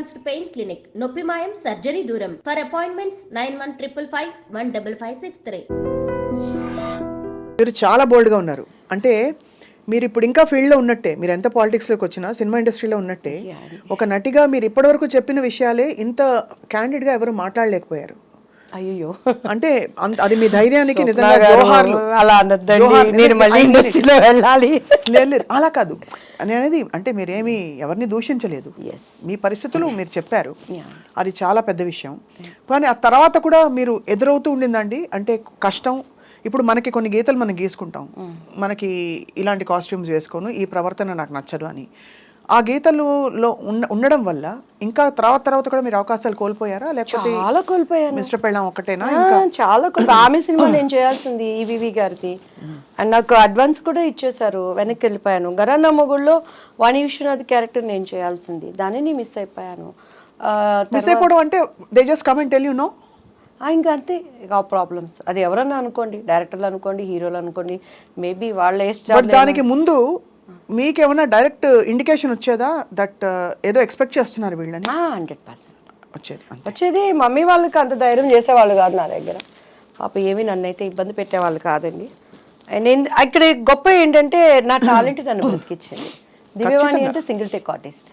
Advanced pain clinic, నొప్పి మాయం, surgery దూరం. For appointments 9155515563. మీరు చాలా బోల్డ్గా ఉన్నారు. అంటే మీరు ఇప్పుడు ఇంకా ఫీల్డ్లో ఉన్నట్టే, మీరు ఎంత పాలిటిక్స్లోకి వచ్చినా సినిమా ఇండస్ట్రీలో ఉన్నట్టే ఒక నటిగా మీరు ఇప్పటివరకు చెప్పిన విషయాలే ఇంత క్యాండిడ్గా ఎవరు మాట్లాడలేకపోయారు. అయ్యో, అంటే అది మీ ధైర్యానికి నిజంగా జోహార్లు. అలా అనొద్దండి, నేను మళ్ళీ ఇండస్ట్రీలో వెళ్ళాలి. లేదు అలా కాదు అనేది, అంటే మీరేమి ఎవరిని దూషించలేదు, మీ పరిస్థితులు మీరు చెప్పారు, అది చాలా పెద్ద విషయం. కానీ ఆ తర్వాత కూడా మీరు ఎదురవుతూ ఉండిందండి, అంటే కష్టం. ఇప్పుడు మనకి కొన్ని గీతలు మనం గీసుకుంటాం, మనకి ఇలాంటి కాస్ట్యూమ్స్ వేసుకోను, ఈ ప్రవర్తన నాకు నచ్చదు అని. ఆ గీతలలో ఉండడం వల్ల ఇంకా తర్వాత కూడా మీరు అవకాశాలు కోల్పోయారా, లేకపోతే చాలా కోల్పోయాను? మిస్టర్ పెళ్ళాం ఒకటేనా? చాలా ఆమె సినిమా నేను చేయాల్సింది ఈవీవి గారిది, అండ్ నాకు అడ్వాన్స్ కూడా ఇచ్చేసారు, వెనక్కి వెళ్ళిపోయాను. గరానా మొగుళ్ళలో వాణి విశ్వనాథ్ క్యారెక్టర్ నేను చేయాల్సింది, దానిని మిస్ అయిపోయాను. మిస్ అయిపోవడం అంటే they just come and tell you know. ఇంకా అంతే, ఇక ప్రాబ్లమ్స్. అది ఎవరన్నా అనుకోండి, డైరెక్టర్లు అనుకోండి, హీరోలు అనుకోండి, మేబీ వాళ్ళ దానికి ముందు మీకేమన్నా డైరెక్ట్ ఇండికేషన్ వచ్చేదా దట్ ఏదో ఎక్స్పెక్ట్ చేస్తున్నారు వీళ్ళని? 100% వచ్చేది. మమ్మీ వాళ్ళకి అంత ధైర్యం చేసేవాళ్ళు కాదు నా దగ్గర, పాప ఏమీ నన్ను అయితే ఇబ్బంది పెట్టేవాళ్ళు కాదండి. నేను ఇక్కడ గొప్ప ఏంటంటే నా టాలెంట్ నన్ను బ్రతికిచ్చింది. దివ్యవాణి అంటే సింగిల్ టేక్ ఆర్టిస్ట్,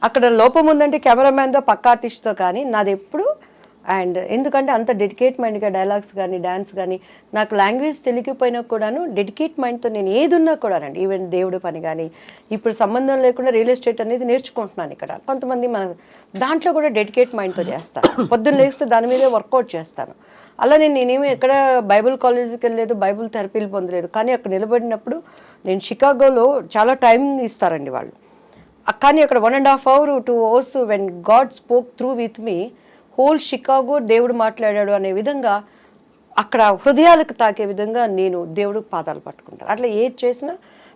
అక్కడ లోపం ఉందంటే కెమెరామ్యాన్తో పక్క ఆర్టిస్ట్తో, కానీ నాది ఎప్పుడు. అండ్ ఎందుకంటే అంత డెడికేట్ మైండ్గా డైలాగ్స్ కానీ డ్యాన్స్ కానీ, నాకు లాంగ్వేజ్ తెలియకపోయినా కూడాను డెడికేట్ మైండ్తో నేను ఏది ఉన్నా కూడానండి, ఈవెన్ దేవుడి పని కానీ, ఇప్పుడు సంబంధం లేకుండా రియల్ ఎస్టేట్ అనేది నేర్చుకుంటున్నాను ఇక్కడ. కొంతమంది మన దాంట్లో కూడా డెడికేట్ మైండ్తో చేస్తాను, పొద్దున్న లేస్తే దాని మీదే వర్కౌట్ చేస్తాను. అలా నేనేమి ఎక్కడ బైబుల్ కాలేజీకి వెళ్ళలేదు, బైబుల్ థెరపీలు పొందలేదు, కానీ అక్కడ నిలబడినప్పుడు నేను షికాగోలో చాలా టైం ఇస్తారండి వాళ్ళు, కానీ అక్కడ 1.5 hours 2 hours when God spoke through with me, whole Chicago దేవుడు మాట్లాడాడు అనే విధంగా, అక్కడ హృదయాలకు తాకే విధంగా నేను దేవుడికి పాదాలు పట్టుకుంటాను. అట్లా ఏది చేసినా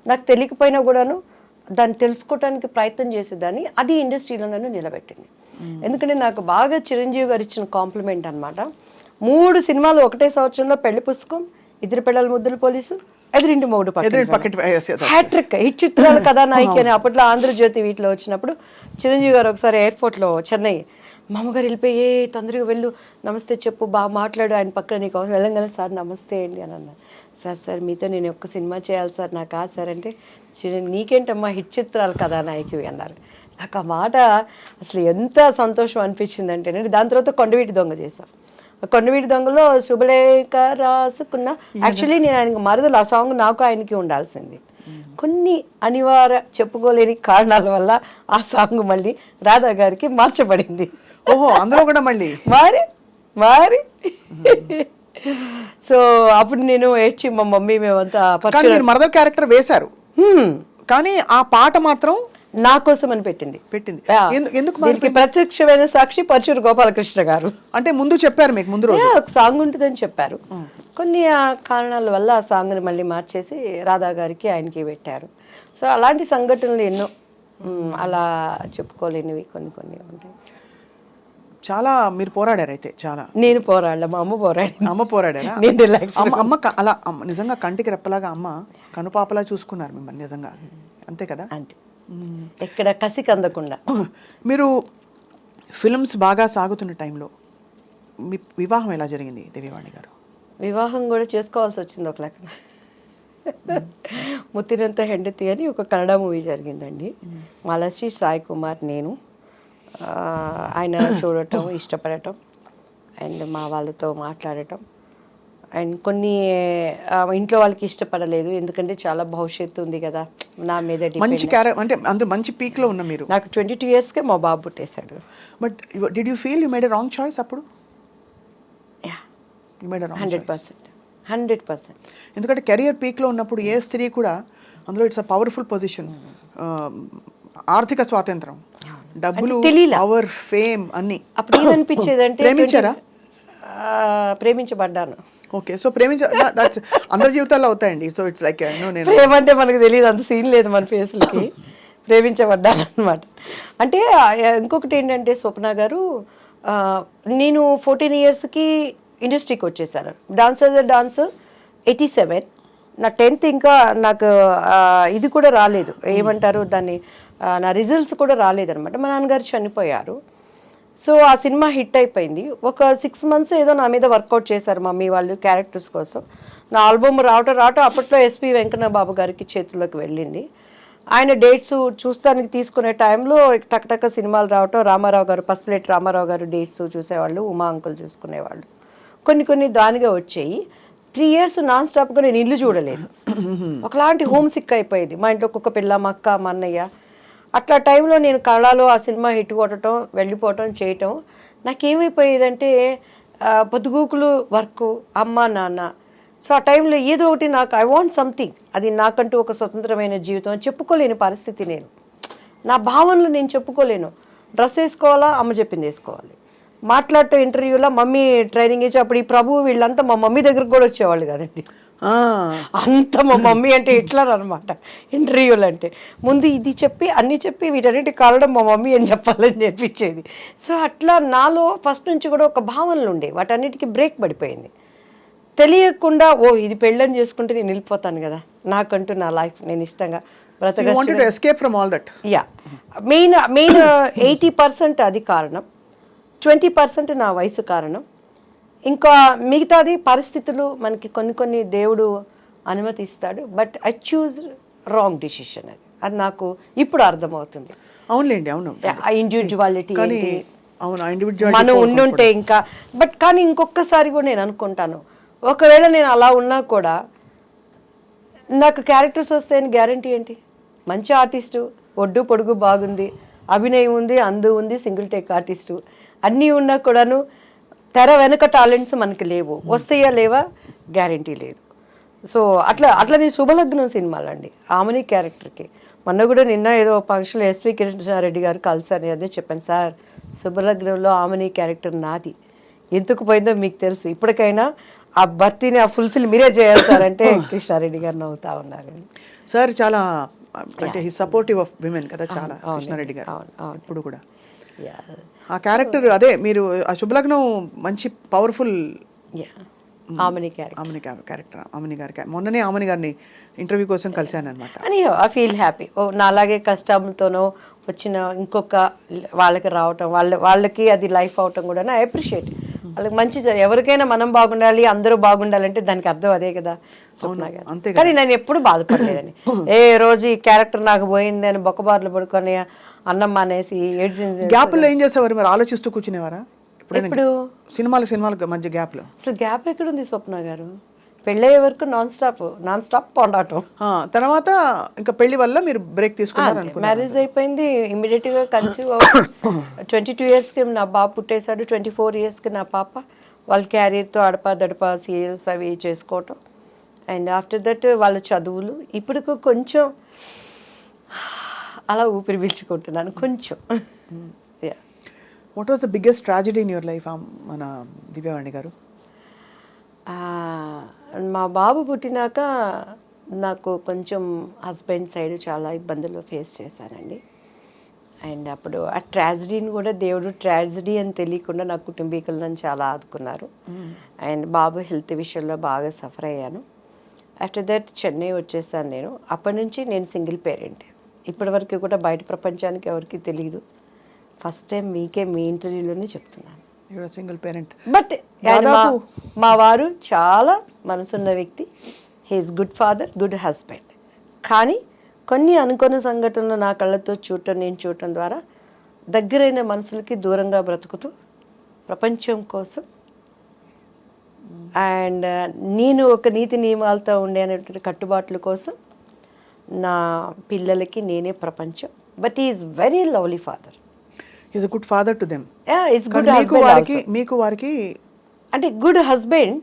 నాకు తెలియకపోయినా కూడాను దాన్ని తెలుసుకోవడానికి ప్రయత్నం చేసేదాన్ని. అది ఇండస్ట్రీలో నన్ను నిలబెట్టింది. ఎందుకంటే నాకు బాగా చిరంజీవి గారు ఇచ్చిన కాంప్లిమెంట్ అనమాట. 3 సినిమాలు ఒకటే సంవత్సరంలో, పెళ్లి పుస్తకం, ఇద్దరు పిల్లల ముద్దుల పోలీసు, ఎదురింటి మొగుడు పక్కన, హ్యాట్రిక్ హిట్ చిత్రాలు కథానాయిక అని అప్పట్లో ఆంధ్రజ్యోతి వీటిలో వచ్చినప్పుడు చిరంజీవి గారు ఒకసారి ఎయిర్పోర్ట్లో చెన్నై, మా అమ్మగారు వెళ్ళిపోయి తొందరగా వెళ్ళు, నమస్తే చెప్పు, బాగా మాట్లాడు, ఆయన పక్కన నీకు అవసరం వెళ్ళంగానే సార్ నమస్తే అండి అని అన్నారు. సార్ మీతో నేను ఒక్క సినిమా చేయాలి సార్, నాకు సార్ అంటే, నీకేంటమ్మా హిట్ చిత్రాలు కథానాయకువి అన్నారు. నాకు ఆ మాట అసలు ఎంత సంతోషం అనిపించిందంటే, దాని తర్వాత కొండవీటి దొంగ చేశాం. కొండవీటి దొంగలో శుభలేఖ రాసుకున్న, యాక్చువల్లీ నేను ఆయనకు మరదలు, ఆ సాంగ్ నాకు ఆయనకి ఉండాల్సింది. కొన్ని అనివార్య చెప్పుకోలేని కారణాల వల్ల ఆ సాంగ్ మళ్ళీ రాధా గారికి మార్చబడింది. ఓహో, అందులో కూడా మళ్ళీ మారి సో అప్పుడు నేను ఏడ్చి మా మమ్మీ మేమంతా మరదల్ క్యారెక్టర్ వేశారు, కానీ ఆ పాట మాత్రం నా కోసం అని పెట్టింది. ఎందుకు? ప్రత్యక్షమైన సాక్షి పరచూరు గోపాలకృష్ణ గారు. అంటే ముందు చెప్పారు మీకు, ముందు రోజు ఒక సాంగ్ ఉంటుందని చెప్పారు. కొన్ని కారణాల వల్ల ఆ సాంగ్ని మళ్ళీ మార్చేసి రాధా గారికి ఆయనకి పెట్టారు. సో అలాంటి సంఘటనలు ఎన్నో, అలా చెప్పుకోలేనివి కొన్ని ఉంటాయి. చాలా మీరు పోరాడారు అయితే. చాలా నేను పోరాడలే, మా అమ్మ పోరాడారా? అమ్మ అలా నిజంగా కంటికి రెప్పలాగా అమ్మ కనుపాపలా చూసుకున్నారు మిమ్మల్ని నిజంగా, అంతే కదా? అంతే, ఎక్కడ కసికి అందకుండా. మీరు ఫిల్మ్స్ బాగా సాగుతున్న టైంలో మీ వివాహం ఎలా జరిగింది దివ్యవాణి గారు? వివాహం కూడా చేసుకోవాల్సి వచ్చింది ఒక లెక్కన. ముత్తినంత హెండతి అని ఒక కన్నడ మూవీ జరిగిందండి. మాలశ్రీ, సాయి కుమార్, నేను, ఆయన చూడటం, ఇష్టపడటం, అండ్ మా వాళ్ళతో మాట్లాడటం, అండ్ కొన్ని ఇంట్లో వాళ్ళకి ఇష్టపడలేదు, ఎందుకంటే చాలా భవిష్యత్తు ఉంది కదా నా మీద. అంటే అందరూ మంచి పీక్ లో ఉన్న మీరు. నాకు 22 years మా బాబు పుట్టేశాడు. But did you feel you made a wrong choice అప్పుడు? 100%. ఎందుకంటే కెరియర్ పీక్ లో ఉన్నప్పుడు ఏ స్త్రీ కూడా, అందులో ఇట్స్ అ పవర్ఫుల్ పొజిషన్, ఆర్థిక స్వాతంత్రం, డబ్బులు, పవర్, ఫేమ్ అన్ని. అప్పుడు ఏమనిపించేదంటే, ప్రేమించారా? ప్రేమించబడ్డాను. ఓకే, సో అందరి జీవితాల్లో అవుతాయండి. సో ఇట్స్ లైక్ ప్రేమ అంటే మనకు తెలియదు, అంత సీన్ లేదు మన ఫేస్లకి. ప్రేమించబడ్డాను అనమాట. అంటే ఇంకొకటి ఏంటంటే, స్వప్న గారు, నేను 14 yearsకి ఇండస్ట్రీకి వచ్చేసాను. డాన్స్ 87, నా 10th ఇంకా నాకు ఇది కూడా రాలేదు, ఏమంటారు దాన్ని, నా రిజల్ట్స్ కూడా రాలేదనమాట. మా నాన్నగారు చనిపోయారు. సో ఆ సినిమా హిట్ అయిపోయింది. ఒక 6 months ఏదో నా మీద వర్కౌట్ చేశారు మమ్మీ వాళ్ళు క్యారెక్టర్స్ కోసం. నా ఆల్బమ్ రావటం అప్పట్లో ఎస్పి వెంకన్న బాబు గారికి చేతుల్లోకి వెళ్ళింది. ఆయన డేట్స్ చూస్తానికి తీసుకునే టైంలో టక్టక్క సినిమాలు రావటం, రామారావు గారు పసుపులేటి రామారావు గారు డేట్స్ చూసేవాళ్ళు, ఉమా అంకుల్ చూసుకునేవాళ్ళు. కొన్ని దానిగా వచ్చాయి. 3 years నాన్ స్టాప్గా నేను ఇల్లు చూడలేదు. ఒకలాంటి హోమ్ సిక్ అయిపోయింది. మా ఇంట్లో కుక్క పిల్ల, మా అక్క, మా అన్నయ్య. అట్లా టైంలో నేను కళలో ఆ సినిమా హిట్ కొట్టడం, వెళ్ళిపోవటం, చేయటం నాకేమైపోయేదంటే పొద్దుగూకులు వర్క్, అమ్మ నాన్న. సో ఆ టైంలో ఏదో ఒకటి నాకు ఐ వాంట్ సంథింగ్, అది నాకంటూ ఒక స్వతంత్రమైన జీవితం చెప్పుకోలేని పరిస్థితి. నేను నా భావనలు నేను చెప్పుకోలేను. డ్రెస్ వేసుకోవాలా, అమ్మ చెప్పింది వేసుకోవాలి. మాట్లాడటం ఇంటర్వ్యూలో మమ్మీ ట్రైనింగ్ ఇచ్చి, అప్పుడు ఈ ప్రభు వీళ్ళంతా మా మమ్మీ దగ్గరకు కూడా వచ్చేవాళ్ళు కదండి. అంత మా మమ్మీ అంటే హిట్లర్ అనమాట. ఇంటర్వ్యూలు అంటే ముందు ఇది చెప్పి అన్నీ చెప్పి వీటన్నిటి కారణం మా మమ్మీ అని చెప్పాలని నేర్పించేది. సో అట్లా నాలో ఫస్ట్ నుంచి కూడా ఒక భావనలు ఉండే, వాటన్నిటికీ బ్రేక్ పడిపోయింది. తెలియకుండా ఇది పెళ్ళని చేసుకుంటే నేను వెళ్ళిపోతాను కదా, నాకంటూ నా లైఫ్ నేను ఇష్టంగా యా మెయిన్ 80% అది కారణం, 20% నా వయసు కారణం. ఇంకా మిగతాది పరిస్థితులు మనకి కొన్ని దేవుడు అనుమతిస్తాడు. But I choose wrong decision. అది నాకు ఇప్పుడు అర్థమవుతుంది. అవునులేండి, అవును. ఇండివిజువాలిటీ మనం ఉండుంటే ఇంకా. బట్ కానీ ఇంకొకసారి కూడా నేను అనుకుంటాను, ఒకవేళ నేను అలా ఉన్నా కూడా నాకు క్యారెక్టర్స్ వస్తాయని గ్యారంటీ ఏంటి? మంచి ఆర్టిస్టు, ఒడ్డు పొడుగు బాగుంది, అభినయం ఉంది, అందు ఉంది, సింగిల్ టేక్ ఆర్టిస్టు అన్నీ ఉన్నా కూడాను తెర వెనక టాలెంట్స్ మనకి లేవు. వస్తాయా లేవా గ్యారంటీ లేదు. సో అట్లా నేను శుభలగ్నం సినిమాలండి ఆమెని క్యారెక్టర్కి. మొన్న కూడా నిన్న ఏదో ఫంక్షన్లో ఎస్వి కృష్ణారెడ్డి గారు కలిసాను, అదే చెప్పాను, సార్ శుభలగ్నంలో ఆమెని క్యారెక్టర్ నాది, ఎందుకు పోయిందో మీకు తెలుసు, ఇప్పటికైనా ఆ భర్తీని ఆ ఫుల్ఫిల్ మీరే చేయాలి సార్ అంటే కృష్ణారెడ్డి గారు నవ్వుతా ఉన్నారు. సార్ చాలా అంటే సపోర్టివ్ ఆఫ్ విమెన్ కదా చాలా కృష్ణారెడ్డి గారు ఇప్పుడు కూడా. ఆ క్యారెక్టర్ అదే మీరు ఆ శుభలగ్నం మంచి పవర్ఫుల్ ఆమెని క్యారెక్టర్. ఆమెని గారి మొన్ననే ఆమెని గారిని ఇంటర్వ్యూ కోసం కలిశాను అనమాట. అని ఐ ఫీల్ హ్యాపీ. నా అలాగే కష్టంతోనో వచ్చిన ఇంకొక వాళ్ళకి రావటం, వాళ్ళకి అది లైఫ్ అవటం కూడా ఐ అప్రిషియేట్. వాళ్ళకి మంచి ఎవరికైనా మనం బాగుండాలి, అందరూ బాగుండాలంటే దానికి అర్థం అదే కదా స్వప్న గారు. కానీ నేను ఎప్పుడు బాధపడలేదని. ఏ రోజు ఈ క్యారెక్టర్ నాకు పోయింది అని బొక్కబార్లు పడుకొని అన్నం మానేసి గ్యాప్లో ఏం చేసేవారు మరి? ఆలోచిస్తూ కూర్చునేవారా ఇప్పుడు సినిమాల మధ్య గ్యాప్లో? అసలు గ్యాప్ ఎక్కడుంది స్వప్న గారు? పెళ్ళయ్యే వరకు నాన్ స్టాప్ పోరాటం. తర్వాత ఇంకా పెళ్లి వల్ల మీరు బ్రేక్ తీసుకున్నారు. మ్యారేజ్ అయిపోయింది, ఇమీడియట్ గా కన్సీవ్ 22 years కి నా బాబు పుట్టేశాడు. 24 years కి నా పాప. వాళ్ళ క్యారియర్తో అడపా సీరియల్స్ అవి చేసుకోవటం. అండ్ ఆఫ్టర్ దట్ వాళ్ళ చదువులు. ఇప్పుడు కొంచెం అలా ఊపిరి పీల్చుకుంటున్నాను కొంచెం. What was the biggest tragedy in your life మన దివ్యవాణి గారు? మా బాబు పుట్టినాక నాకు కొంచెం హస్బెండ్ సైడ్ చాలా ఇబ్బందులు ఫేస్ చేశానండి. అండ్ అప్పుడు ఆ ట్రాజడీని కూడా దేవుడు ట్రాజడీ అని తెలియకుండా నా కుటుంబీకులు నన్ను చాలా ఆదుకున్నారు. అండ్ బాబు హెల్త్ విషయంలో బాగా సఫర్ అయ్యాను. ఆఫ్టర్ దట్ చెన్నై వచ్చేసాను నేను. అప్పటి నుంచి నేను సింగిల్ పేరెంట్. ఇప్పటివరకు కూడా బయట ప్రపంచానికి ఎవరికి తెలియదు. ఫస్ట్ టైం మీకే మీ ఇంటర్వ్యూలోనే చెప్తున్నాను. Single parent. బట్ మా వారు చాలా మనసున్న వ్యక్తి. He is good father, good husband. కానీ కొన్ని అనుకోని సంఘటనలు నా కళ్ళతో నేను చూడటం ద్వారా దగ్గరైన మనుషులకి దూరంగా బ్రతుకుతూ ప్రపంచం కోసం అండ్ నేను ఒక నీతి నియమాలతో ఉండే అనేటువంటి కట్టుబాట్ల కోసం నా పిల్లలకి నేనే ప్రపంచం. But is very lovely father. Is a good father to them. Is good husband. మీకు వారికి అంటే గుడ్ హస్బెండ్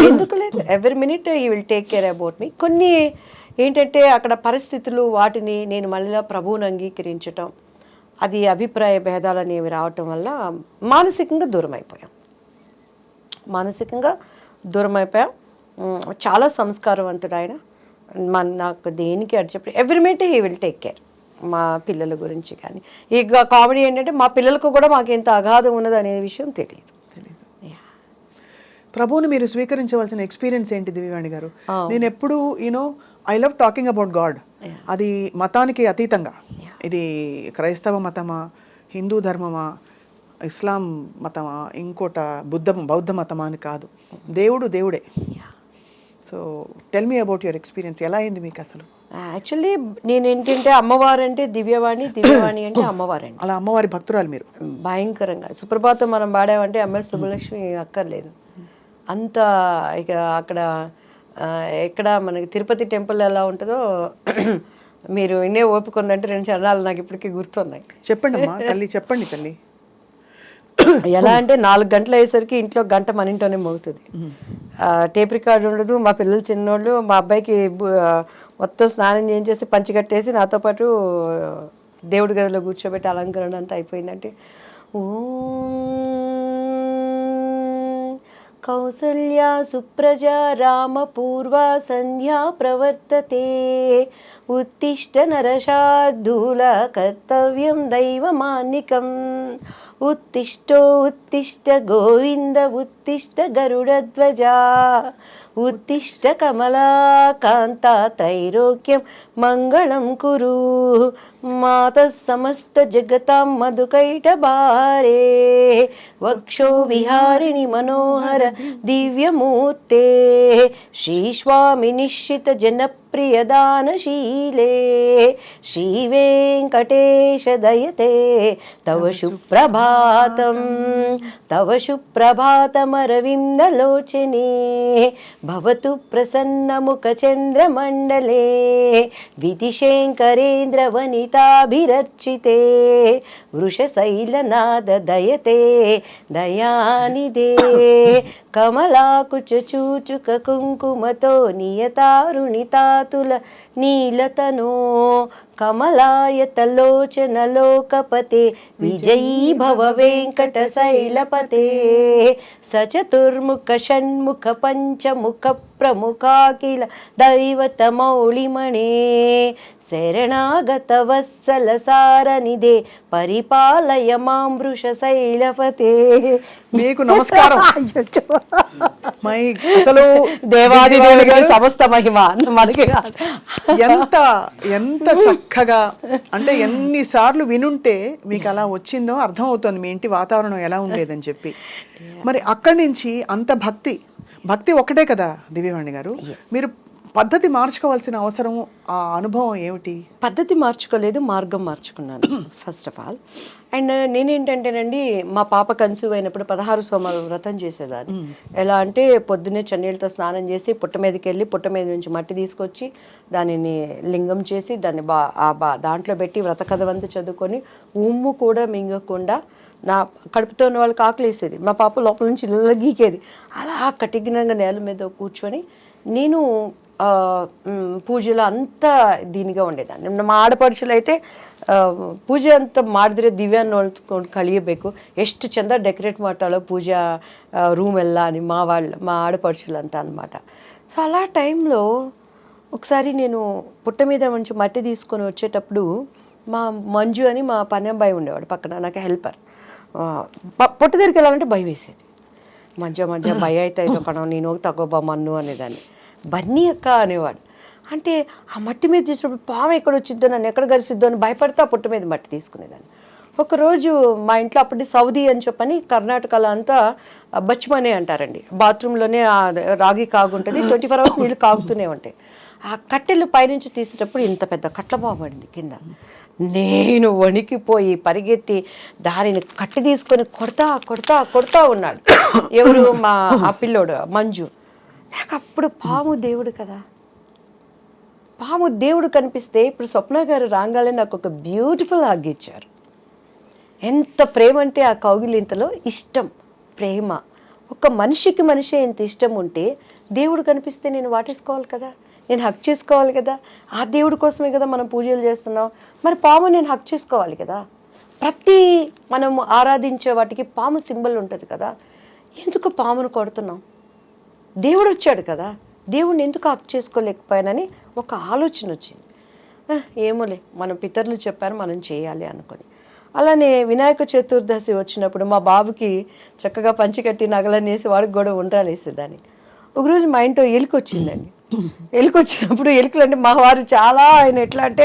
ఎందుకు లేదు, every minute he will take care about me. కొన్ని ఏంటంటే అక్కడ పరిస్థితులు, వాటిని నేను మళ్ళీ ప్రభువుని అంగీకరించటం, అది అభిప్రాయ భేదాలు అనేవి రావటం వల్ల మానసికంగా దూరం అయిపోయాం. చాలా సంస్కారవంతుడు ఆయన. నాకు దేనికి అడి చెప్పి every minute he will take care. మా పిల్లల గురించి కానీ ఇక కామెడీ ఏంటంటే మా పిల్లలకు కూడా మాకు ఎంత అగాధం ఉన్నది అనే విషయం తెలియదు. ప్రభువుని మీరు స్వీకరించవలసిన ఎక్స్పీరియన్స్ ఏంటి దివ్యవాణి గారు? నేను ఎప్పుడు I love talking about God. అది మతానికి అతీతంగా, ఇది క్రైస్తవ మతమా, హిందూ ధర్మమా, ఇస్లాం మతమా, ఇంకోట బౌద్ధ మతమా అని కాదు, దేవుడు దేవుడే. So tell me about your experience, ఎలా అయింది మీకు అసలు? యాక్చువల్లీ నేను ఏంటంటే అమ్మవారు అంటే దివ్యవాణి, దివ్యవాణి అంటే అమ్మవారండి. అలా అమ్మవారి భక్తురాలు మీరు? భయంకరంగా. సుప్రభాతం మనం పాడామంటే ఎంఎస్ సుబ్బలక్ష్మి అక్కర్లేదు అంత. ఇక అక్కడ ఎక్కడ మనకి తిరుపతి టెంపుల్ ఎలా ఉంటుందో మీరు ఇన్నే ఓపిక ఉందంటే 2 చరణాలు నాకు ఇప్పటికీ గుర్తున్నాయి. చెప్పండి అమ్మా తల్లి, చెప్పండి తల్లి. ఎలా అంటే 4 గంటలు అయ్యేసరికి ఇంట్లో గంట మన ఇంట్లోనే మోగుతుంది. టేప్ రికార్డు ఉండదు. మా పిల్లలు చిన్నోళ్ళు, మా అబ్బాయికి మొత్తం స్నానం చేయించేసి పంచి కట్టేసి నాతో పాటు దేవుడి గదిలో కూర్చోబెట్టి అలంకరణ అంతా అయిపోయిందంటే కౌసల్యా సుప్రజా రామ పూర్వా సంధ్యా ప్రవర్తతే ఉత్తిష్ట నరశార్దూల కర్తవ్యం దైవమాన్నికం ఉత్తిష్టో ఉత్తిష్ట గోవింద ఉత్తిష్ట గరుడధ్వజా ఉత్తిష్ట కమలాకాంత త్రైలోక్యం మంగళం కురు మాతః సమస్త జగతాం మధుకైటభారే వక్షో విహారిణి మనోహర దివ్యమూర్తే శ్రీస్వామి నిశ్చిత జనప్రియదానశీలే శ్రీవేంకటేశ దయతే తవ సుప్రభాతం తవ సుప్రభాతమరవిందలోచనే భవతు ప్రసన్నముఖచంద్రమండలే విధిశేంకరేంద్ర వనితాభిరర్చితే వృషశైలనాద దయతే దయానిదే కమలాకుచూచుక కుంకుమతో నియతారుణితాతుల నీలతనో కమలాయతలోచన లోకపతే విజయీ భవ వెంకట శైలపతే సచతుర్ముఖ షణ్ముఖ పంచముఖ ప్రముఖాఖిల దైవతమౌళిమణే శరణాగత వత్సల సారనిదే పరిపాలయ మాం వృషశైలపతే. మీకు నమస్కారం. అసలు దేవాది దేవుడికి సమస్త మహిమ మనకి ఎంత ఎంత చక్కగా, అంటే ఎన్నిసార్లు వినుంటే మీకు అలా వచ్చిందో అర్థం అవుతుంది మీ ఇంటి వాతావరణం ఎలా ఉండేదని చెప్పి. మరి అక్కడి నుంచి అంత భక్తి ఒకటే కదా దివ్యవాణి గారు, మీరు పద్ధతి మార్చుకోవాల్సిన అవసరం, ఆ అనుభవం ఏమిటి? పద్ధతి మార్చుకోలేదు, మార్గం మార్చుకున్నాను ఫస్ట్ ఆఫ్ ఆల్. అండ్ నేనేంటంటేనండి, మా పాప కన్సీవ్ అయినప్పుడు 16 సోమవారం వ్రతం చేసేదాన్ని. ఎలా అంటే పొద్దున్నే చన్నీళ్ళతో స్నానం చేసి పుట్ట మీదకి వెళ్ళి పుట్ట మీద నుంచి మట్టి తీసుకొచ్చి దానిని లింగం చేసి దాన్ని దాంట్లో పెట్టి వ్రత కథవంతా చదువుకొని ఉమ్ము కూడా మింగకుండా నా కడుపుతో ఉన్న వాళ్ళకి ఆకలేసేది. మా పాప లోపల నుంచి ఇళ్ళ గీకేది. అలా కఠినంగా నేల మీద కూర్చొని నేను ಪೂಜೆಲ್ಲ ಅಂತ ದೀನಿಗೆ ఉండేదాన్ని. ನಮ್ಮ ಆಡಪಡಿಸಲು అయితే ಪೂಜೆ ಅಂತ ಮಾಡಿದ್ರೆ ದಿವ್ಯ ನೋಡ್ಕೊಂಡು ಕಳಿಯಬೇಕು, ಎಷ್ಟು ಚಂದ ಡೆಕೋರೇಟ್ ಮಾಡ್ತಾಳೋ ಪೂಜಾ ರೂಮ್ ಎಲ್ಲ మా ఆడపడుచులు అంతా అనమాట. సో అలా టైంలో ఒకసారి నేను పుట్ట మీద నుంచి మట్టి తీసుకొని వచ్చేటప్పుడు మా మంజు అని మా పని అబ్బాయి ఉండేవాడు పక్కన, నాకు హెల్పర్. పుట్ట దగ్గరికి వెళ్ళాలంటే భయం వేసేది. మధ్య భయ అయితే కణం నేను తగ్గోబా మన్ను అనేదాన్ని. బన్నీ అక్క అనేవాడు. అంటే ఆ మట్టి మీద చేసినప్పుడు పాము ఎక్కడ వచ్చిద్దో, నన్ను ఎక్కడ గరిసిద్దో అని భయపడితే ఆ పుట్ట మీద మట్టి తీసుకునేదాన్ని. ఒకరోజు మా ఇంట్లో అప్పటి సౌదీ అని చెప్పని కర్ణాటకలో అంతా బచ్మనే అంటారండి, బాత్రూంలోనే రాగి కాగుంటుంది, 24 hours నీళ్ళు కాగుతూనే ఉంటాయి. ఆ కట్టెలు పైనుంచి తీసేటప్పుడు ఇంత పెద్ద కట్ల పాము పడింది కింద. నేను వణికిపోయి పరిగెత్తి దానిని కట్టి తీసుకొని కొడతా ఉన్నాడు. ఎవరు? ఆ పిల్లోడు మంజు. నాకు అప్పుడు పాము దేవుడు కదా, పాము దేవుడు కనిపిస్తే ఇప్పుడు స్వప్న గారు రాగానే నాకు ఒక బ్యూటిఫుల్ హగ్ ఇచ్చారు. ఎంత ప్రేమ అంటే ఆ కౌగిలింతలో ఇష్టం, ప్రేమ. ఒక మనిషికి మనిషి ఎంత ఇష్టం ఉంటే దేవుడు కనిపిస్తే నేను వాటేసుకోవాలి కదా, నేను హక్ చేసుకోవాలి కదా. ఆ దేవుడి కోసమే కదా మనం పూజలు చేస్తున్నాం. మరి పాము నేను హక్ చేసుకోవాలి కదా. ప్రతి మనం ఆరాధించే వాటికి పాము సింబల్ ఉంటుంది కదా. ఎందుకు పామును కొడుతున్నాం? దేవుడు వచ్చాడు కదా, దేవుడిని ఎందుకు హక్ చేసుకోలేకపోయానని ఒక ఆలోచన వచ్చింది. ఏమోలే, మన పితరులు చెప్పారు మనం చేయాలి అనుకొని. అలానే వినాయక చతుర్దశి వచ్చినప్పుడు మా బాబుకి చక్కగా పంచి కట్టి నగలనేసి వాడికి కూడా ఉండ్రాలు వేసేదాన్ని. ఒకరోజు మా ఇంట్లో ఎలుక వచ్చిందండి. ఎలుక వచ్చినప్పుడు ఎలుకలు అంటే మా వారు చాలా, ఆయన ఎట్లా అంటే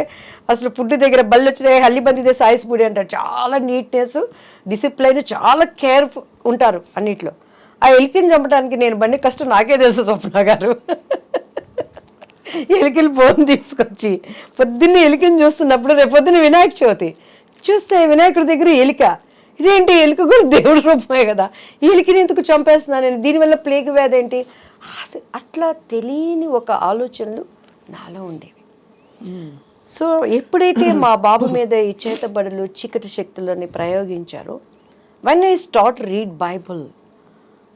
అసలు ఫుడ్ దగ్గర బళ్ళు వచ్చినాయి హల్లి బందిదే సాయిస్పూడి అంటారు. చాలా నీట్నెస్, డిసిప్లైన్, చాలా కేర్ఫుల్ ఉంటారు అన్నిట్లో. ఆ ఎలికని చంపడానికి నేను బండి కష్టం నాకే తెలుసు స్వప్న గారు. ఎలికలు బోన్ తీసుకొచ్చి పొద్దున్నే ఎలికని చూస్తున్నప్పుడు రేపు పొద్దున్న వినాయక చవితి చూస్తే వినాయకుడి దగ్గర ఎలిక. ఇదేంటి, ఎలుక కూడా దేవుడి రూపమే కదా, ఈ ఎలికని ఎందుకు చంపేస్తున్నాను నేను, దీనివల్ల ప్లేగ్ వ్యాధి ఏంటి, అట్లా తెలియని ఒక ఆలోచనలు నాలో ఉండేవి. సో ఎప్పుడైతే మా బాబు మీద ఈ చేతబడులు చీకటి శక్తులని ప్రయోగించారో, when I start read Bible,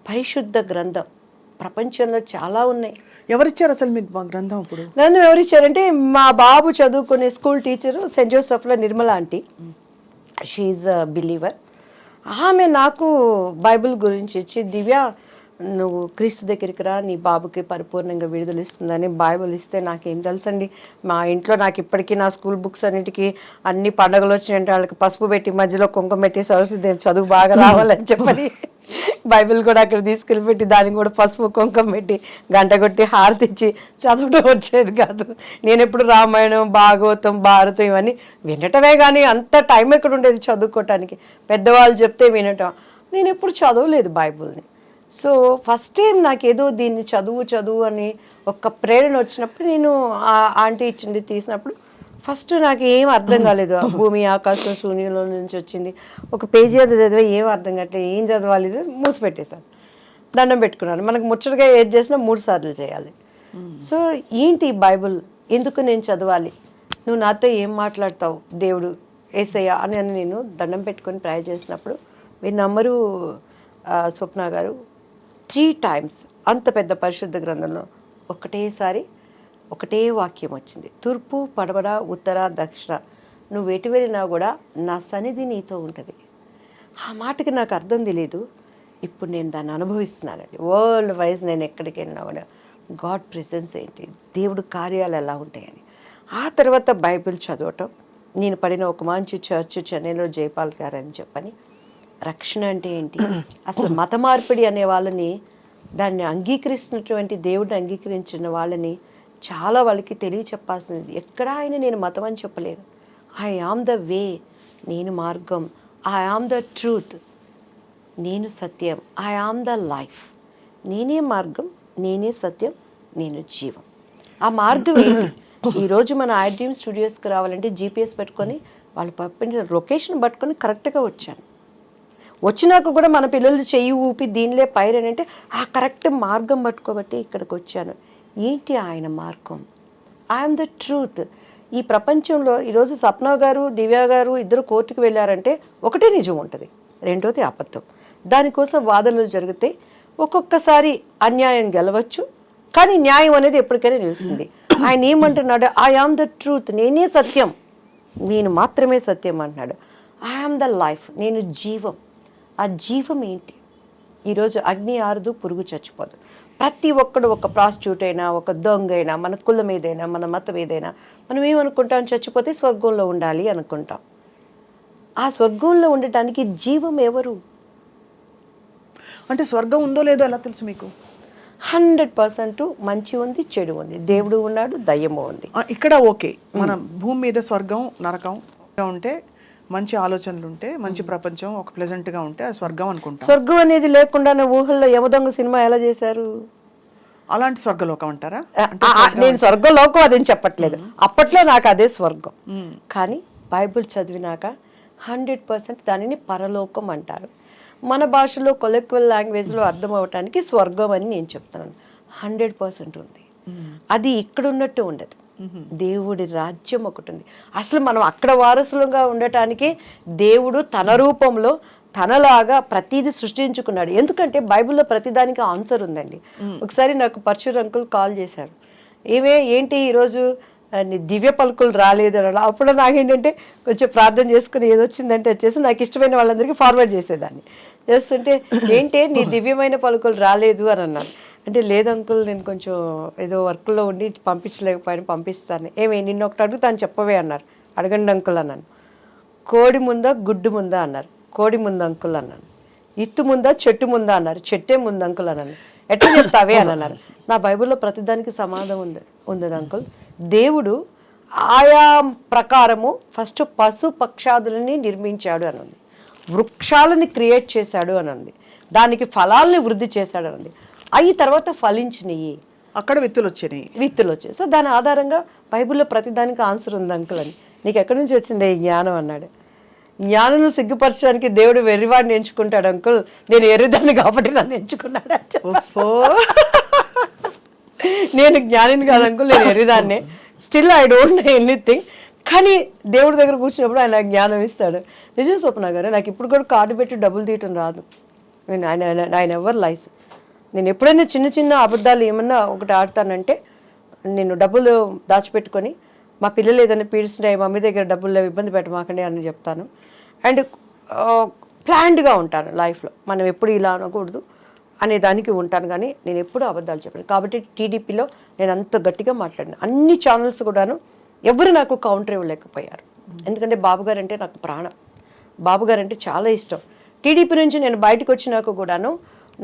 పరిశుద్ధ గ్రంథం, ప్రపంచంలో చాలా ఉన్నాయి. ఎవరిచ్చారు అసలు మీకు మా గ్రంథం? ఇప్పుడు గ్రంథం ఎవరిచ్చారంటే మా బాబు చదువుకునే స్కూల్ టీచరు సెయింట్ జోసెఫ్లో Nirmala aunty, she's a believer. ఆమె నాకు బైబిల్ గురించి ఇచ్చి, దివ్య నువ్వు క్రీస్తు దగ్గరికి రా, నీ బాబుకి పరిపూర్ణంగా విడుదల ఇస్తుందని బైబిల్ ఇస్తే నాకేం తెలుసండి. మా ఇంట్లో నాకు ఇప్పటికీ నా స్కూల్ బుక్స్ అన్నిటికీ అన్ని పండుగలు వచ్చినాయంటే వాళ్ళకి పసుపు పెట్టి మధ్యలో కుంకుమ పెట్టి సరస్వతి చదువు బాగా రావాలని చెప్పని బైబిల్ కూడా అక్కడ తీసుకెళ్ళి పెట్టి దానికి కూడా పసుపు కుంకుమ పెట్టి గంట కొట్టి హారతి ఇచ్చి చదవడం వచ్చేది కాదు. నేను ఎప్పుడు రామాయణం, భాగవతం, భారతం ఇవన్నీ వినటమే కానీ అంత టైం ఎక్కడ ఉండేది చదువుకోవటానికి. పెద్దవాళ్ళు చెప్తే వినటం, నేను ఎప్పుడు చదవలేదు బైబిల్ని. సో ఫస్ట్ టైం నాకేదో దీన్ని చదువు అని ఒక ప్రేరణ వచ్చినప్పుడు, నేను ఆ ఆంటీ ఇచ్చింది తీసినప్పుడు ఫస్ట్ నాకు ఏం అర్థం కాలేదు. భూమి ఆకాశం శూన్యంలో నుంచి వచ్చింది, ఒక పేజీ అది చదివే ఏం అర్థం కావట్లేదు, ఏం చదవాలి, మూసి పెట్టేశాను, దండం పెట్టుకున్నాను. మనకు ముచ్చటగా ఏది చేసినా 3 సార్లు చేయాలి. సో ఏంటి బైబుల్, ఎందుకు నేను చదవాలి, నువ్వు నాతో ఏం మాట్లాడతావు దేవుడు యేసయ్య అని నేను దండం పెట్టుకొని ప్రేయర్ చేసినప్పుడు, మీరు నమ్మరు స్వప్న గారు, 3 times అంత పెద్ద పరిశుద్ధ గ్రంథంలో ఒకటేసారి ఒకటే వాక్యం వచ్చింది, తూర్పు పడమర ఉత్తర దక్షిణ నువ్వు ఎటు వెళ్ళినా కూడా నా సన్నిధి నీతో ఉంటుంది. ఆ మాటకి నాకు అర్థం తెలియదు, ఇప్పుడు నేను దాన్ని అనుభవిస్తున్నానండి. వరల్డ్ వైజ్ నేను ఎక్కడికి వెళ్ళినా కూడా గాడ్ ప్రెసెన్స్ ఏంటి, దేవుడు కార్యాలు ఎలా ఉంటాయని. ఆ తర్వాత బైబిల్ చదవటం, నేను పడిన ఒక మంచి చర్చ్ చెన్నైలో జైపాల్ గారు అని చెప్పని, రక్షణ అంటే ఏంటి, అసలు మత మార్పిడి అనే వాళ్ళని, దాన్ని అంగీకరిస్తున్నటువంటి దేవుడిని అంగీకరించిన వాళ్ళని చాలా వాళ్ళకి తెలియచెప్పాల్సింది. ఎక్కడా ఆయన నేను మతం అని చెప్పలేను. ఐ ఆమ్ ద వే, నేను మార్గం, ఐ ఆమ్ ద ట్రూత్, నేను సత్యం, ఐ ఆమ్ ద లైఫ్, నేనే మార్గం, నేనే సత్యం, నేను జీవం. ఆ మార్గం ఏంటి? ఈరోజు మన ఐడ్రీమ్ స్టూడియోస్కి రావాలంటే జీపీఎస్ పెట్టుకొని వాళ్ళు పంపించిన లొకేషన్ పట్టుకొని కరెక్ట్గా వచ్చాను. వచ్చినాక కూడా మన పిల్లలు చెయ్యి ఊపి దీనిలే పైరని అంటే ఆ కరెక్ట్ మార్గం పట్టుకోబట్టి ఇక్కడికి వచ్చాను. ఏంటి ఆయన మార్గం? I'm the truth. ఈ ప్రపంచంలో ఈరోజు సప్న గారు, దివ్య గారు ఇద్దరు కోర్టుకు వెళ్ళారంటే ఒకటే నిజం ఉంటుంది, రెండోది అబద్ధం. దానికోసం వాదనలు జరిగితే ఒక్కొక్కసారి అన్యాయం గెలవచ్చు, కానీ న్యాయం అనేది ఎప్పటికైనా నిలుస్తుంది. ఆయన ఏమంటున్నాడు? ఐ ఆమ్ ద ట్రూత్, నేనే సత్యం, నేను మాత్రమే సత్యం అంటున్నాడు. ఐ ఆమ్ ద లైఫ్, నేను జీవం. ఆ జీవం ఏంటి? ఈరోజు అగ్ని ఆరదు, పురుగు చచ్చిపోదు. ప్రతి ఒక్కడు, ఒక ప్రాస్టిట్యూట్ అయినా, ఒక దొంగ అయినా, మన కులం ఏదైనా, మన మతం ఏదైనా, మనం ఏమనుకుంటాం? చచ్చిపోతే స్వర్గంలో ఉండాలి అనుకుంటాం. ఆ స్వర్గంలో ఉండటానికి జీవం ఎవరు? అంటే స్వర్గం ఉందో లేదో ఎలా తెలుసు మీకు? 100% మంచి ఉంది, చెడు ఉంది, దేవుడు ఉన్నాడు, దయ్యము ఉంది. ఇక్కడ ఓకే, మన భూమి మీద స్వర్గం నరకం ఉంటే, మంచి ఆలోచనలు ఉంటే, మంచి ప్రపంచం ఒక ప్లెజెంట్ గా ఉంటే ఆ స్వర్గం అనుకుంటాం. స్వర్గం అనేది లేకుండా ఊహల్లో యమదొంగ సినిమా ఎలా చేశారు? అలాంటి స్వర్గలోకం అంటారా? నేను స్వర్గలోకం అదేం చెప్పట్లేదు, అప్పట్లో నాకు అదే స్వర్గం. కానీ బైబిల్ చదివినాక 100% దానిని పరలోకం అంటారు. మన భాషలో కొలెక్వల్ లాంగ్వేజ్లో అర్థం అవటానికి స్వర్గం అని నేను చెప్తున్నాను. 100% ఉంది. అది ఇక్కడ ఉన్నట్టు ఉండదు. దేవుడి రాజ్యం ఒకటి ఉంది. అసలు మనం అక్కడ వారసులుగా ఉండటానికి దేవుడు తన రూపంలో తనలాగా ప్రతిదీ సృష్టించుకున్నాడు. ఎందుకంటే బైబిల్లో ప్రతిదానికి ఆన్సర్ ఉందండి. ఒకసారి నాకు పరశుర్ అంకుల్ కాల్ చేశారు, ఏంటి ఈరోజు దివ్య పలుకులు రాలేదు అని. అప్పుడు నాకేంటంటే కొంచెం ప్రార్థన చేసుకుని ఏదొచ్చిందంటే వచ్చేసి నాకు ఇష్టమైన వాళ్ళందరికీ ఫార్వర్డ్ చేసేదాన్ని. చేస్తుంటే ఏంటి నీ దివ్యమైన పలుకులు రాలేదు అని అన్నాను. అంటే లేదు అంకుల్, నేను కొంచెం ఏదో వర్క్లో ఉండి పంపించలేకపోయాను, పంపిస్తాను. నిన్న ఒకటి అడుగుతాను చెప్పవే అన్నారు. అడగండి అంకుల్ అన్నాను. కోడి ముందా గుడ్డు ముందా అన్నారు. కోడి ముందు అంకుల్ అన్నాను. ఇత్తు ముందా చెట్టు ముందా అన్నారు. చెట్టే ముందు అంకుల్ అన్నాను. ఎట్లా చెప్తావే అని అన్నారు. నా బైబిల్లో ప్రతిదానికి సమాధానం ఉంది అంకుల్. దేవుడు ఆయా ప్రకారము ఫస్ట్ పశు పక్షాదులని నిర్మించాడు అని ఉంది, వృక్షాలని క్రియేట్ చేశాడు అని ఉంది, దానికి ఫలాల్ని వృద్ధి చేశాడు అని ఉంది. అవి తర్వాత ఫలించినవి, అక్కడ విత్తులు వచ్చాయి. సో దాని ఆధారంగా బైబిల్లో ప్రతిదానికి ఆన్సర్ ఉంది అంకుల్ అని. నీకు ఎక్కడి నుంచి వచ్చింది ఈ జ్ఞానం అన్నాడు. జ్ఞానం సిగ్గుపరచడానికి దేవుడు వెర్రివాడిని ఎంచుకుంటాడు అంకుల్, నేను ఎర్రిదాన్ని కాబట్టి నన్ను ఎంచుకున్నాడు. నేను జ్ఞానిని కాదు అంకుల్, నేను ఎర్రిదాన్నే. Still I don't know anything. కానీ దేవుడి దగ్గర కూర్చున్నప్పుడు ఆయన జ్ఞానం ఇస్తాడు. నిజం స్వప్న గారు, నాకు ఇప్పుడు కూడా కార్డు పెట్టి డబ్బులు తీయటం రాదు. ఆయన ఎవర్ లైస్. నేను ఎప్పుడైనా చిన్న చిన్న అబద్ధాలు ఏమన్నా ఒకటి ఆడతానంటే, నేను డబ్బులు దాచిపెట్టుకొని మా పిల్లలు ఏదైనా పీడిస్తుంటే మమ్మీ దగ్గర డబ్బులు ఇబ్బంది పెట్టమాకండి అని చెప్తాను. అండ్ ప్లాన్డ్గా ఉంటాను లైఫ్లో. మనం ఎప్పుడు ఇలా అనకూడదు అనే దానికి ఉంటాను, కానీ నేను ఎప్పుడు అబద్ధాలు చెప్పాను. కాబట్టి టీడీపీలో నేను అంత గట్టిగా మాట్లాడిన అన్ని ఛానల్స్ కూడాను ఎవరు నాకు కౌంటర్ ఇవ్వలేకపోయారు. ఎందుకంటే బాబుగారు అంటే నాకు ప్రాణం, బాబుగారు అంటే చాలా ఇష్టం. టీడీపీ నుంచి నేను బయటకు వచ్చినాక కూడాను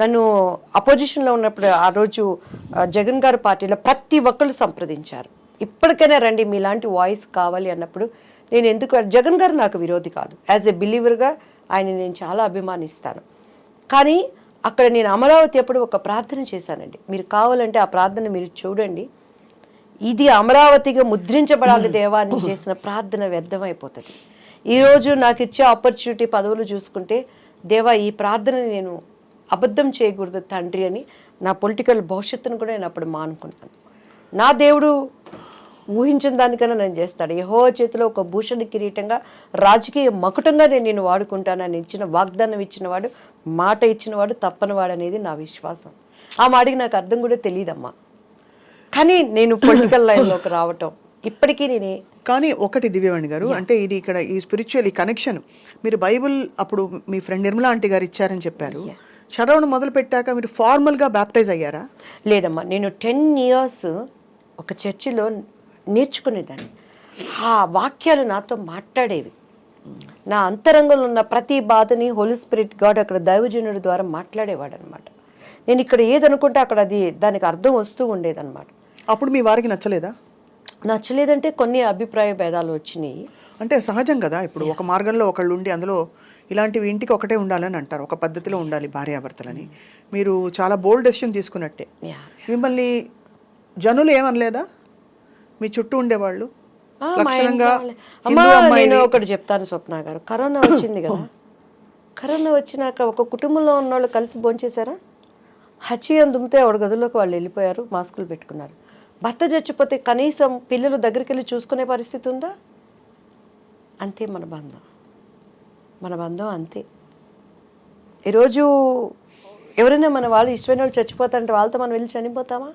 నన్ను అపోజిషన్లో ఉన్నప్పుడు ఆ రోజు జగన్ గారి పార్టీలో ప్రతి ఒక్కళ్ళు సంప్రదించారు. ఇప్పటికైనా రండి, మీలాంటి వాయిస్ కావాలి అన్నప్పుడు నేను ఎందుకు, జగన్ గారు నాకు విరోధి కాదు, యాజ్ ఎ బిలీవర్గా ఆయన నేను చాలా అభిమానిస్తాను. కానీ అక్కడ నేను అమరావతి అప్పుడు ఒక ప్రార్థన చేశానండి. మీరు కావాలంటే ఆ ప్రార్థన మీరు చూడండి. ఇది అమరావతిగా ముద్రించబడాలి దేవా అని చేసిన ప్రార్థన వ్యర్థమైపోతుంది. ఈరోజు నాకు ఇచ్చే ఆపర్చునిటీ పదవులు చూసుకుంటే, దేవా ఈ ప్రార్థనని నేను అబద్ధం చేయకూడదు తండ్రి అని నా పొలిటికల్ భవిష్యత్తును కూడా నేను అప్పుడు మానుకున్నాను. నా దేవుడు ఊహించిన దానికన్నా నేను చేస్తాడు. యెహోవా చేతిలో ఒక భూషణ కిరీటంగా రాజకీయ మకుటంగా నేను వాడుకుంటానని ఇచ్చిన వాగ్దానం ఇచ్చినవాడు, మాట ఇచ్చినవాడు తప్పనివాడు అనేది నా విశ్వాసం. ఆ మాటకి నాకు అర్థం కూడా తెలియదమ్మా. కానీ నేను పొలిటికల్ లైన్లోకి రావటం ఇప్పటికీ నేనే. కానీ ఒకటి దివ్యవాణి గారు, అంటే ఇది ఇక్కడ ఈ స్పిరిచువల్ ఈ కనెక్షన్ మీరు బైబుల్ అప్పుడు మీ ఫ్రెండ్ నిర్మలా ఆంటీ గారు ఇచ్చారని చెప్పారు. చదవడం మొదలు పెట్టాక మీరు ఫార్మల్గా బ్యాప్టైజ్ అయ్యారా? లేదమ్మా, నేను 10 years ఒక చర్చిలో నేర్చుకునేదాన్ని. ఆ వాక్యాలు నాతో మాట్లాడేవి. నా అంతరంగంలో ఉన్న ప్రతి బాధని హోలీ స్పిరిట్ గాడ్ అక్కడ దైవజనుడి ద్వారా మాట్లాడేవాడు అనమాట. నేను ఇక్కడ ఏదనుకుంటే అక్కడ అది దానికి అర్థం వస్తూ ఉండేదన్నమాట. అప్పుడు మీ వారికి నచ్చలేదా? నచ్చలేదంటే కొన్ని అభిప్రాయ భేదాలు వచ్చినాయి. అంటే సహజం కదా, ఇప్పుడు ఒక మార్గంలో ఒకళ్ళు ఉండి అందులో ఇలాంటివి ఇంటికి ఒకటే ఉండాలని అంటారు, ఒక పద్ధతిలో ఉండాలి భార్యాభర్తలని. మీరు చాలా బోల్డ్ డెసిషన్ తీసుకున్నట్టే. మిమ్మల్ని జనులు ఏమనలేదా? మీ చుట్టూ ఉండేవాళ్ళు లక్షణంగా నేను ఒకటి చెప్తాను స్వప్న గారు, కరోనా వచ్చింది కదా, కరోనా వచ్చినాక ఒక కుటుంబంలో ఉన్న వాళ్ళు కలిసి భోంచేశారా? హచ్చియం దుమ్మితే ఒక గదుల్లోకి వాళ్ళు వెళ్ళిపోయారు, మాస్కులు పెట్టుకున్నారు. భర్త చచ్చిపోతే కనీసం పిల్లలు దగ్గరికి వెళ్ళి చూసుకునే పరిస్థితి ఉందా? అంతే మన బంధం అంతే. ఈరోజు ఎవరైనా మన వాళ్ళు ఇష్టమైన వాళ్ళు చచ్చిపోతారంటే వాళ్ళతో మనం వెళ్ళి చనిపోతామా?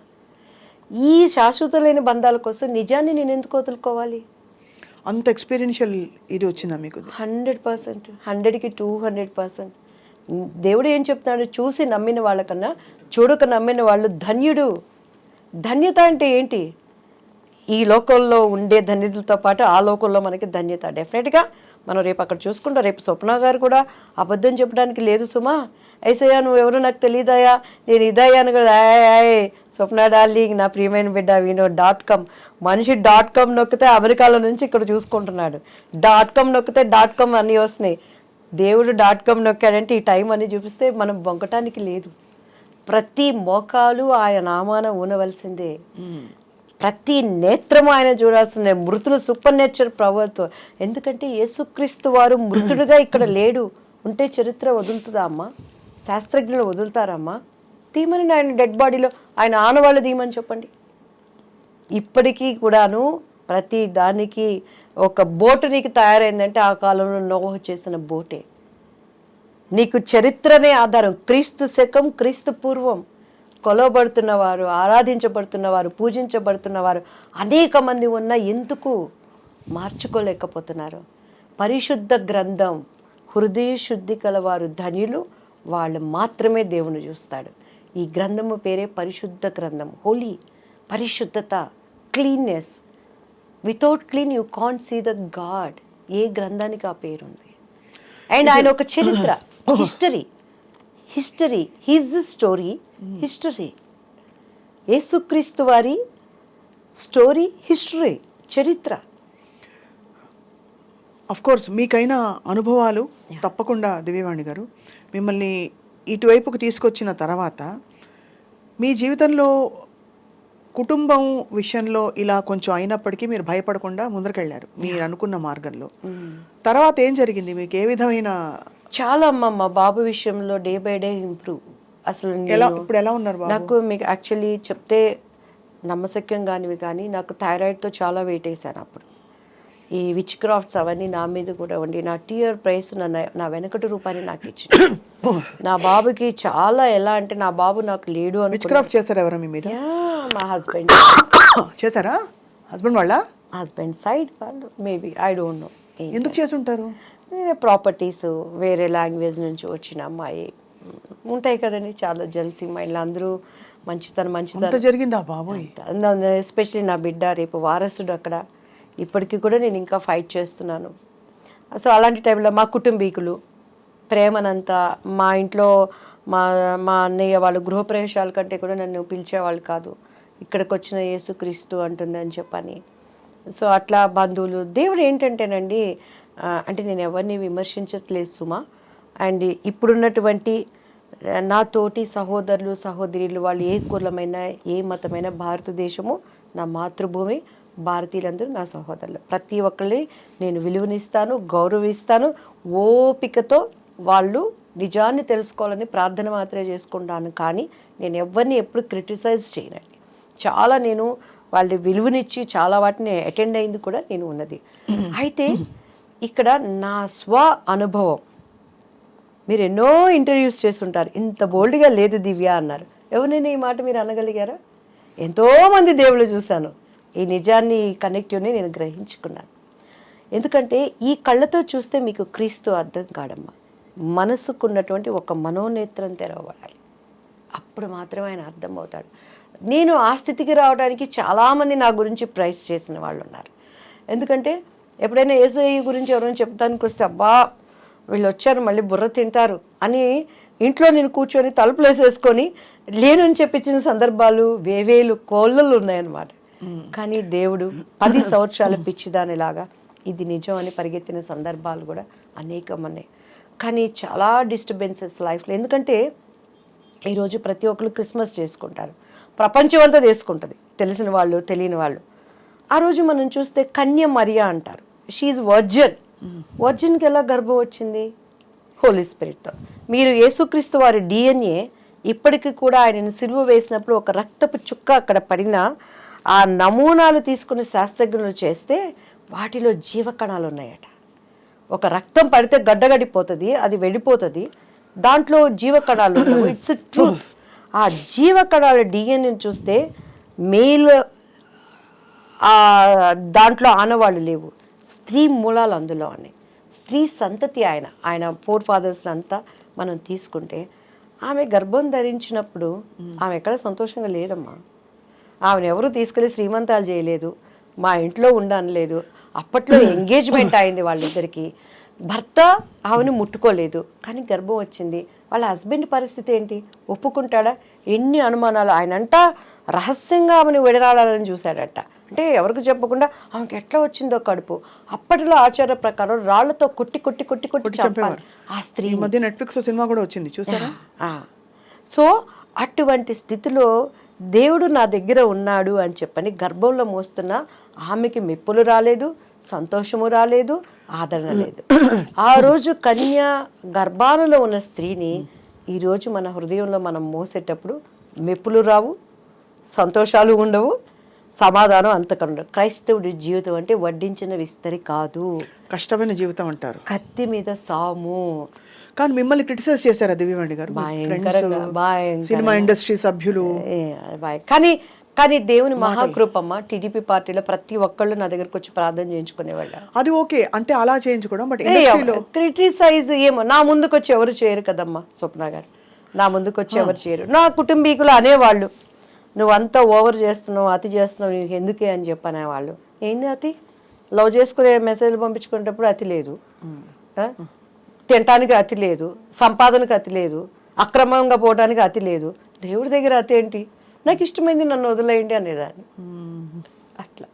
ఈ శాశ్వత లేని బంధాల కోసం నిజాన్ని నేను ఎందుకు వదులుకోవాలి? అంత ఎక్స్పీరియన్షియల్ ఇది వచ్చిందా మీకు? 100%, 100కి 200%. దేవుడు ఏం చెప్తున్నాడు? చూసి నమ్మిన వాళ్ళకన్నా చూడక నమ్మిన వాళ్ళు ధన్యుడు. ధన్యత అంటే ఏంటి? ఈ లోకంలో ఉండే ధన్యతలతో పాటు ఆ లోకంలో మనకి ధన్యత. డెఫినెట్గా మనం రేపు అక్కడ చూసుకుంటాం. రేపు స్వప్న గారు కూడా అబద్ధం చెప్పడానికి లేదు సుమా. ఐసయ్యా నువ్వెవరో నాకు తెలియదయా, నేను ఇదయ్యా అని కూడా స్వప్న డార్లింగ్ నా ప్రియమైన బిడ్డ .com మనిషి .com నొక్కితే అమెరికాలో నుంచి ఇక్కడ చూసుకుంటున్నాడు. .com నొక్కితే .com అన్నీ వస్తున్నాయి. దేవుడు .com నొక్కాడంటే ఈ టైం అని చూపిస్తే మనం బొంకటానికి లేదు. ప్రతి మోకాలు ఆయన నామాన ఊనవలసిందే, ప్రతి నేత్రము ఆయన చూడాల్సిందే. మృతులు సూపర్ నేచర్ పవర్తో. ఎందుకంటే యేసుక్రీస్తు వారు మృతుడుగా ఇక్కడ లేడు. ఉంటే చరిత్ర వదులుతుందా అమ్మా? శాస్త్రజ్ఞులు వదులుతారమ్మా? తీమని ఆయన డెడ్ బాడీలో ఆయన ఆనవాళ్ళు తీయమని చెప్పండి. ఇప్పటికీ కూడాను ప్రతి దానికి ఒక బోటు నీకు తయారైందంటే ఆ కాలంలో నోహ చేసిన బోటే. నీకు చరిత్రనే ఆధారం. క్రీస్తు శకం, క్రీస్తు పూర్వం కొలవబడుతున్నవారు, ఆరాధించబడుతున్నవారు, పూజించబడుతున్నవారు అనేక మంది ఉన్న ఎందుకు మార్చుకోలేకపోతున్నారు? పరిశుద్ధ గ్రంథం, హృదయ శుద్ధి కలవారు ధన్యులు, వాళ్ళు మాత్రమే దేవుని చూస్తాడు. ఈ గ్రంథము పేరే పరిశుద్ధ గ్రంథం. హోలీ, పరిశుద్ధత, cleanness. Without clean you can't see the God. ఏ గ్రంథానికి ఆ పేరుంది. అండ్ ఆయన ఒక చరిత్ర, history. History, his story history. Yesukristu వారి స్టోరీ హిస్టరీ, చరిత్ర. అఫ్ కోర్స్ మీకైన అనుభవాలు తప్పకుండా దివ్యవాణి గారు మిమ్మల్ని ఇటువైపుకు తీసుకొచ్చిన తర్వాత మీ జీవితంలో కుటుంబం విషయంలో ఇలా కొంచెం అయినప్పటికీ మీరు భయపడకుండా ముందరకెళ్ళారు మీరు అనుకున్న మార్గంలో. తర్వాత ఏం జరిగింది? మీకు ఏ విధమైన చాలా అమ్మ, మా బాబు విషయంలో డే బై డే ఇంప్రూవ్. అసలు ఇప్పుడు ఎలా ఉన్నారు బాబు? నాకు మీకు యాక్చువల్లీ చెప్తే నమ్మశక్యం కానివి, కానీ నాకు థైరాయిడ్తో చాలా వెయిట్ వేసాను అప్పుడు. ఈ విచ్ క్రాఫ్ట్స్ అవన్నీ నా మీద కూడా ఉండి నా టీఆర్ ప్రైస్ నా వెనకటి రూపాయలు నాకు ఇచ్చింది. నా బాబుకి చాలా ఎలా అంటే నా బాబు నాకు లేడు అని. విచ్ క్రాఫ్ట్ చేశారు ఎవరు మీ మీద? మా హస్బెండ్ చేశారా? హస్బెండ్ వాళ్ళ? హస్బెండ్ సైడ్ వాళ్ళు మేబీ, ఐ డోంట్ నో. ఎందుకు చేసి ఉంటారు? ప్రాపర్టీస్, వేరే లాంగ్వేజ్ నుంచి వచ్చిన అమ్మాయి ఉంటాయి కదండి, చాలా జెల్సీ మైండ్లో. అందరూ మంచితనం జరిగిందా బాబోయ్? ఎస్పెషలీ నా బిడ్డ రేపు వారసుడు అక్కడ. ఇప్పటికీ కూడా నేను ఇంకా ఫైట్ చేస్తున్నాను. సో అలాంటి టైంలో మా కుటుంబీకులు ప్రేమనంతా మా ఇంట్లో మా మా అన్నయ్య వాళ్ళు గృహప్రవేశాల కంటే కూడా నన్ను పిలిచేవాళ్ళు కాదు. ఇక్కడికి వచ్చిన యేసుక్రీస్తు అంటుందని చెప్పని. సో అట్లా బంధువులు, దేవుడు ఏంటంటేనండి, అంటే నేను ఎవరిని విమర్శించట్లేదు సుమా. అండ్ ఇప్పుడున్నటువంటి నా తోటి సహోదరులు సహోదరులు వాళ్ళు ఏ కులమైన ఏ మతమైన, భారతదేశము నా మాతృభూమి, భారతీయులందరూ నా సహోదరులు. ప్రతి ఒక్కరిని నేను విలువనిస్తాను, గౌరవిస్తాను. ఓపికతో వాళ్ళు నిజాన్ని తెలుసుకోవాలని ప్రార్థన మాత్రమే చేసుకుంటాను. కానీ నేను ఎవరిని ఎప్పుడు క్రిటిసైజ్ చేయనండి. చాలా నేను వాళ్ళ విలువనిచ్చి చాలా వాటిని అటెండ్ అయింది కూడా నేను ఉన్నది. అయితే ఇక్కడ నా స్వ అనుభవం, మీరు ఎన్నో ఇంటర్వ్యూస్ చేస్తుంటారు, ఇంత బోల్డ్గా లేదు దివ్య అన్నారు. ఎవరైనా ఈ మాట మీరు అనగలిగారా? ఎంతోమంది దేవుళ్ళు చూశాను. ఈ నిజాన్ని, ఈ కనెక్టివ్ని నేను గ్రహించుకున్నాను. ఎందుకంటే ఈ కళ్ళతో చూస్తే మీకు క్రీస్తు అర్థం కాడమ్మా. మనసుకున్నటువంటి ఒక మనోనేత్రం తెరవబడాలి, అప్పుడు మాత్రమే ఆయన అర్థమవుతాడు. నేను ఆ స్థితికి రావడానికి చాలామంది నా గురించి ప్రైజ్ చేసిన వాళ్ళు ఉన్నారు. ఎందుకంటే ఎప్పుడైనా యేసయ్య గురించి ఎవరైనా చెప్తానికి వస్తే, అబ్బా వీళ్ళు వచ్చారు మళ్ళీ బుర్ర తింటారు అని ఇంట్లో నేను కూర్చొని తలుపులు వేసేసుకొని లేనని చెప్పించిన సందర్భాలు వేవేలు కోళ్ళలు ఉన్నాయన్నమాట. కానీ దేవుడు 10 సంవత్సరాల పిచ్చిదానిలాగా ఇది నిజం అని పరిగెత్తిన సందర్భాలు కూడా అనేకం ఉన్నాయి. కానీ చాలా డిస్టర్బెన్సెస్ లైఫ్లో. ఎందుకంటే ఈరోజు ప్రతి ఒక్కరు క్రిస్మస్ చేసుకుంటారు, ప్రపంచం అంతా చేసుకుంటుంది, తెలిసిన వాళ్ళు తెలియని వాళ్ళు. ఆ రోజు మనం చూస్తే కన్య మరియా అంటారు, షీఈ్ వర్జిన్. వర్జిన్కి ఎలా గర్భం వచ్చింది? హోలీ స్పిరిట్తో. మీరు యేసుక్రీస్తు వారి డిఎన్ఏ ఇప్పటికీ కూడా ఆయనను సిలువ వేసినప్పుడు ఒక రక్తపు చుక్క అక్కడ పడిన ఆ నమూనాలు తీసుకుని శాస్త్రజ్ఞులు చేస్తే వాటిలో జీవకణాలు ఉన్నాయట. ఒక రక్తం పడితే గడ్డగడిపోతుంది, అది వెళ్ళిపోతుంది, దాంట్లో జీవకణాలు ఉండవు. It's truth. ఆ జీవకణాల డిఎన్ఏ చూస్తే మేల్ దాంట్లో ఆనవాళ్ళు లేవు, స్త్రీ మూలాలు అందులో ఉన్నాయి. స్త్రీ సంతతి ఆయన 4 ఫాదర్స్ అంతా మనం తీసుకుంటే ఆమె గర్భం ధరించినప్పుడు ఆమె ఎక్కడ సంతోషంగా లేదమ్మా. ఆమెను ఎవరు తీసుకెళ్ళి శ్రీమంతాలు చేయలేదు, మా ఇంట్లో ఉండనలేదు. అప్పట్లో ఎంగేజ్మెంట్ అయింది వాళ్ళిద్దరికి. భర్త ఆమెను ముట్టుకోలేదు, కానీ గర్భం వచ్చింది. వాళ్ళ హస్బెండ్ పరిస్థితి ఏంటి? ఒప్పుకుంటాడా? ఎన్ని అనుమానాలు. ఆయనంట రహస్యంగా ఆమెను విడనాడాలని చూశాడట. అంటే ఎవరికి చెప్పకుండా ఆమెకి ఎట్లా వచ్చిందో కడుపు. అప్పటిలో ఆచార ప్రకారం రాళ్లతో కొట్టి కొట్టి కొట్టి కొట్టి చంపారు ఆ స్త్రీ. ఈ మధ్య నెట్ఫ్లిక్స్ సినిమా కూడా వచ్చింది, చూసారా? సో అటువంటి స్థితిలో దేవుడు నా దగ్గర ఉన్నాడు అని చెప్పని గర్భంలో మోస్తున్న ఆమెకి మెప్పులు రాలేదు, సంతోషము రాలేదు, ఆదరణ లేదు. ఆ రోజు కన్య గర్భాలలో ఉన్న స్త్రీని ఈరోజు మన హృదయంలో మనం మోసేటప్పుడు మెప్పులు రావు, సంతోషాలు ఉండవు, సమాధానం అంతకన్నా. క్రైస్తవుడి జీవితం అంటే వడ్డించిన విస్తరి కాదు, కష్టమైన జీవితం అంటారు, కత్తి మీద సాము. కానీ మిమ్మల్ని క్రిటిసైజ్ చేశారా దివ్యవాణి గారు? సినిమా ఇండస్ట్రీ సభ్యులు. కానీ దేవుని మహాకృపమ్మ, టీడీపీ పార్టీలో ప్రతి ఒక్కళ్ళు నా దగ్గరకు వచ్చి ప్రార్థన చేయించుకునేవాళ్ళ. అది ఓకే అంటే అలా చేయించుకోవడం, బట్ క్రిటిసైజ్ ఏమో నా ముందుకు వచ్చి ఎవరు చేయరు కదమ్మా స్వప్న గారు. నా ముందుకు వచ్చి ఎవరు చేయరు. నా కుటుంబీకులు అనేవాళ్ళు, నువ్వంతా ఓవర్ చేస్తున్నావు, అతి చేస్తున్నావు, నీకు ఎందుకే అని చెప్పనేవాళ్ళు. ఏంది అతి? లవ్ చేసుకునే మెసేజ్లు పంపించుకునేటప్పుడు అతి లేదు, తినటానికి అతి లేదు, సంపాదనకు అతి లేదు, అక్రమంగా పోవడానికి అతి లేదు, దేవుడి దగ్గర అతి ఏంటి, నాకు ఇష్టమైంది నన్ను వదిలేయండి అనేదాన్ని. అట్లా